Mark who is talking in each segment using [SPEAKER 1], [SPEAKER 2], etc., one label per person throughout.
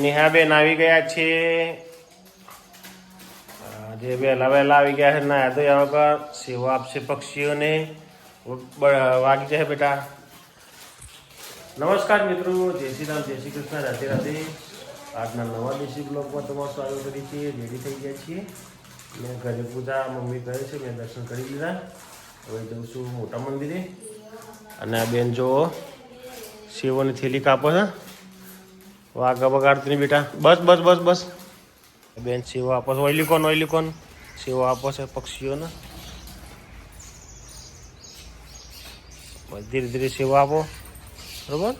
[SPEAKER 1] નેહાબેન આવી ગયા છે, જે વહેલા વહેલા આવી ગયા છે. ના તો આ વગર સેવા આપશે પક્ષીઓને. વાગી જાય બેટા. નમસ્કાર મિત્રો, જય શ્રી રામ, જય શ્રી કૃષ્ણ, રાધે રાધે. આજના નવા દેશી બ્લોગમાં તમારું સ્વાગત કરીએ છીએ. રેડી થઈ ગયા છીએ. મેં ઘરે પૂજા મમ્મી કરે છે, મેં દર્શન કરી લીધા. હવે જઉં છું મોટા મંદિરે. અને આ બેન જો સેવોની થેલી કાપો છે. વાઘા બગાડતી નહીં બેટા. બસ બસ બસ બસ. બેન સેવો આપો છે. ઓઈલી કોન સેવો આપો છે પક્ષીઓને. ધીરે ધીરે સેવા આપો, બરોબર.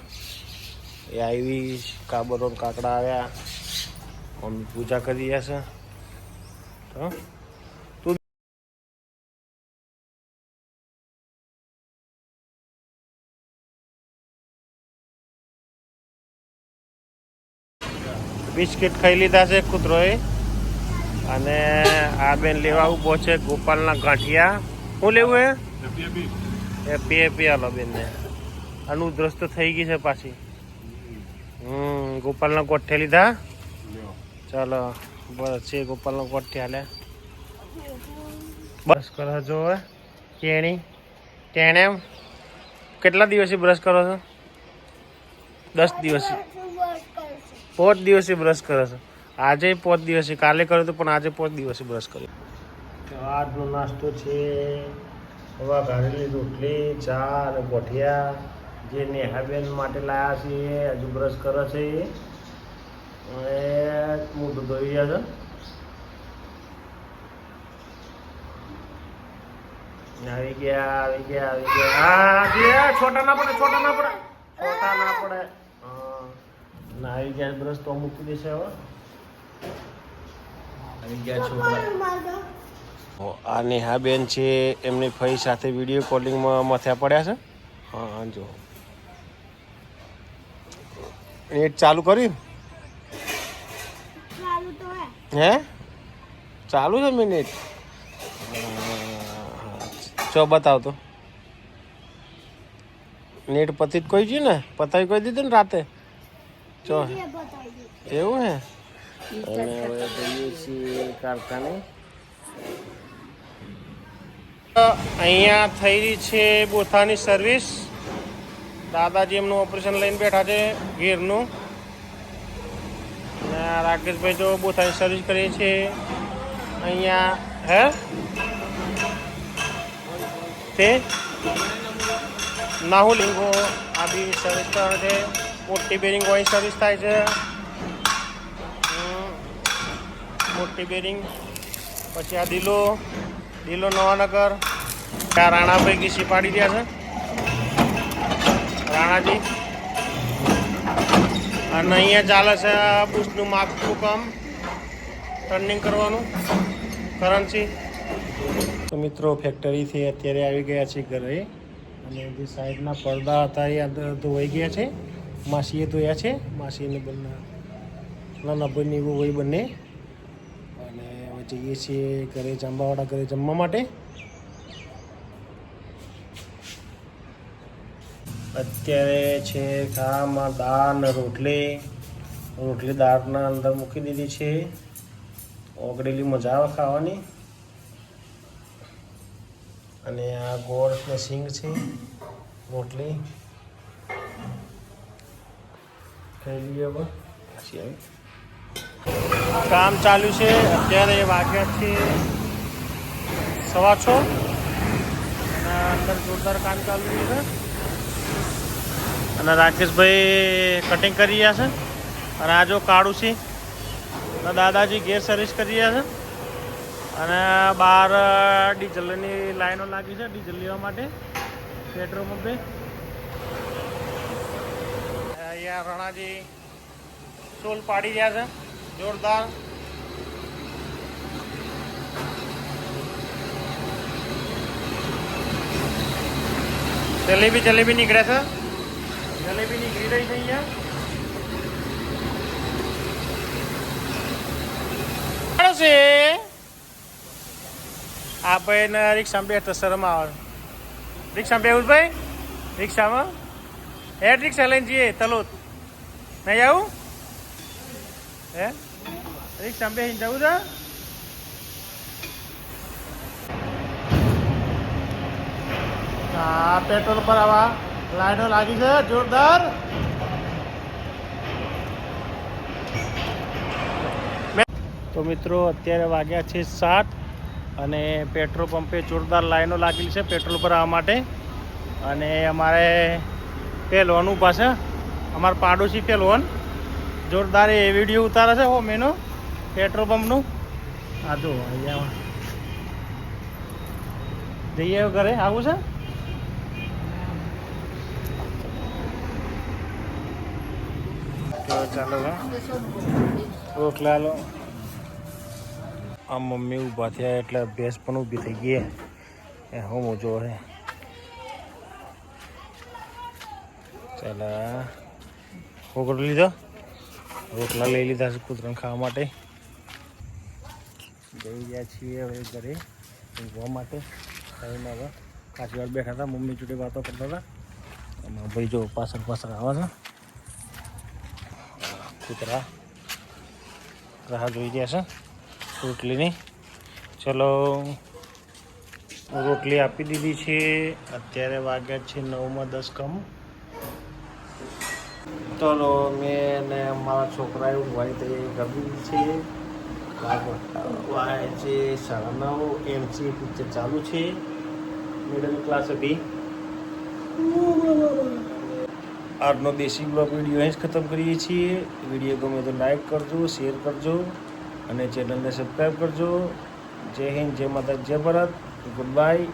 [SPEAKER 1] એ આવી કાબરો કાકડા આવ્યા, મમ્મી પૂજા કરી રહ્યા છે. તો તું બિસ્કિટ ખાઈ લીધા છે કૂતરોએ. અને આ બેન લેવા ઉભો છે ગોપાલના ગાંઠિયા. શું લેવું એ પી આલો બેનને. આનું દ્રષ્ટ થઈ ગઈ છે પાછી. ગોપાલના ગોઠ્ઠે લીધા. ચાલો બસ છે ગોપાલના ગોઠ્ઠે હાલે. બસ કરો છો કેણી ટેણે. કેટલા દિવસથી બ્રશ કરો છો? 10 દિવસથી. 5 દિવસથી બ્રશ કરો છો. આજે 5 દિવસથી. કાલે કર્યો તો પણ આજે 5 દિવસથી બ્રશ કર્યો. આજનો નાસ્તો છે વઘારેલી રોટલી, ચા અને ગોઠિયા, જે નેહાબેન માટે લાયા છે. હજુ બ્રશ કરે છે. મોઢું ધોઈ રહ્યા છે. આવી ગયા. હા છોટા ના પડે. આવી ગયા બ્રશ તો મૂકી દેશે. હવે આવી ગયા છોકરા. આ નેહાબેન છે, એમની ફઈ સાથે વિડીયો કોલિંગમાં મથ્યા પડ્યા છે. હા જો નેટ ચાલુ કર્યું. હે ચાલુ છે મિનિટ. ચો બતાવતો નેટ પતિ જ કોઈ છે ને, પતાવી કોઈ દીધું ને રાતે. ચો એવું હે. અને હવે જઈએ છીએ કારખાને. અહીંયા થઈ રહી છે બોથાની સર્વિસ. દાદાજી એમનું ઓપરેશન લઈને બેઠા છે ઘેરનું. અને રાકેશભાઈ જો બોથાની સર્વિસ કરીએ છીએ અહીંયા. હે તે નાહુલિંગો આ બી સર્વિસ કરે છે. મોટી બેરિંગ અહીં સર્વિસ થાય છે. મોટી બેરિંગ. પછી આ દિલો નવાનગર. આ રાણાભાઈ ઘીસી પાડી રહ્યા છે. રાણાજી. અને અહીંયા ચાલે છે બુશનું માપનું કામ, ટર્નિંગ કરવાનું કરન્સી. તો મિત્રો ફેક્ટરીથી અત્યારે આવી ગયા છે ઘરે. અને જે સાઈડના પડદા હતા એ ધોવાઈ ગયા છે. માસીએ ધોયા છે. માસીને બંને નાના ભાઈની વહુ બંને. અને હવે જઈએ છીએ ઘરે, જાંબાવાળા ઘરે જમવા માટે. અત્યારે છે ખાવામાં દાળ ને રોટલી દાળના અંદર મૂકી દીધી છે. ઓગળેલી મજા આવે ખાવાની. અને આ ગોળ ને સિંગ છે. રોટલી ખાઈ લઈએ. હવે પછી આવી કામ ચાલુ છે. અત્યારે વાગ્યા છે 6:15. અને અંદર જોરદાર કામ ચાલુ છે. અને રાકેશભાઈ કટિંગ કરી રહ્યા છે. અને આ જો કાળું છે, દાદાજી ગેર સર્વિસ કરી રહ્યા છે. અને બહાર ડીઝલની લાઈનો લાગી છે, ડીઝલ લેવા માટે પેટ્રોલ પંપે. અહીંયા રણાજી ટોલ પાડી રહ્યા છે જોરદાર. જલેબી નીકળે છે. જલેબી નીકળી રહી છે અહીંયા. છે આ ભાઈને રિક્ષામાં બેઠો શરમ આવે. રિક્ષામાં બેવું ભાઈ? રિક્ષામાં હેડ રિક્ષા લઈને જઈએ તલોદ. નહીં આવું? હે રિક્ષા બેસીને જવું છે. હા પેટ્રોલ પર આવા લાઈનો લાગી છે જોરદાર. તો મિત્રો અત્યારે વાગ્યા છે 7 અને પેટ્રોલ પંપે જોરદાર લાઈનો લાગેલી છે પેટ્રોલ ભરાવવા માટે. અને અમારે પહેલવાન ઊભા છે, અમારા પાડોશી પહેલવાન જોરદાર એ વિડીયો ઉતારે છે. હો મેનો પેટ્રોલ પંપનું આ જો અહીંયા જઈએ ઘરે આવું છે. ચાલો રોટલા લો. આ મમ્મી ઊભા થયા એટલે ભેંસ પણ ઊભી થઈ ગઈ. એ હું જો હે ચાલો હોકડો લીધો, રોટલા લઈ લીધા છે કૂતરાને ખાવા માટે. જઈ ગયા છીએ હવે ઘરે ઊંઘવા માટે. ટાઈમ હવે ખાસી વાર બેઠા હતા, મમ્મી જોડે વાતો કરતા હતા. એમાં ભાઈ જો પાછળ પાછળ આવે છે. કૂતરા રાહ જોઈ રહ્યા છે રોટલીની. ચલો રોટલી આપી દીધી છે. અત્યારે વાગ્યા છે 9:10 કમ. ચલો મેં ને મારા છોકરાએ ઊંઘવાની તૈયારી કરી દીધી છે. વાય છે 9:30. MC પિક્ચર ચાલુ છે, મિડલ ક્લાસ અભી. આજનો દેશી બ્લોગ વિડીયો અહીં જ ખતમ કરીએ છીએ. વિડીયો ગમે તો લાઈક કરજો, શેર કરજો અને ચેનલને સબસ્ક્રાઈબ કરજો. જય હિન્દ, જય માતા, જય ભારત. Good bye.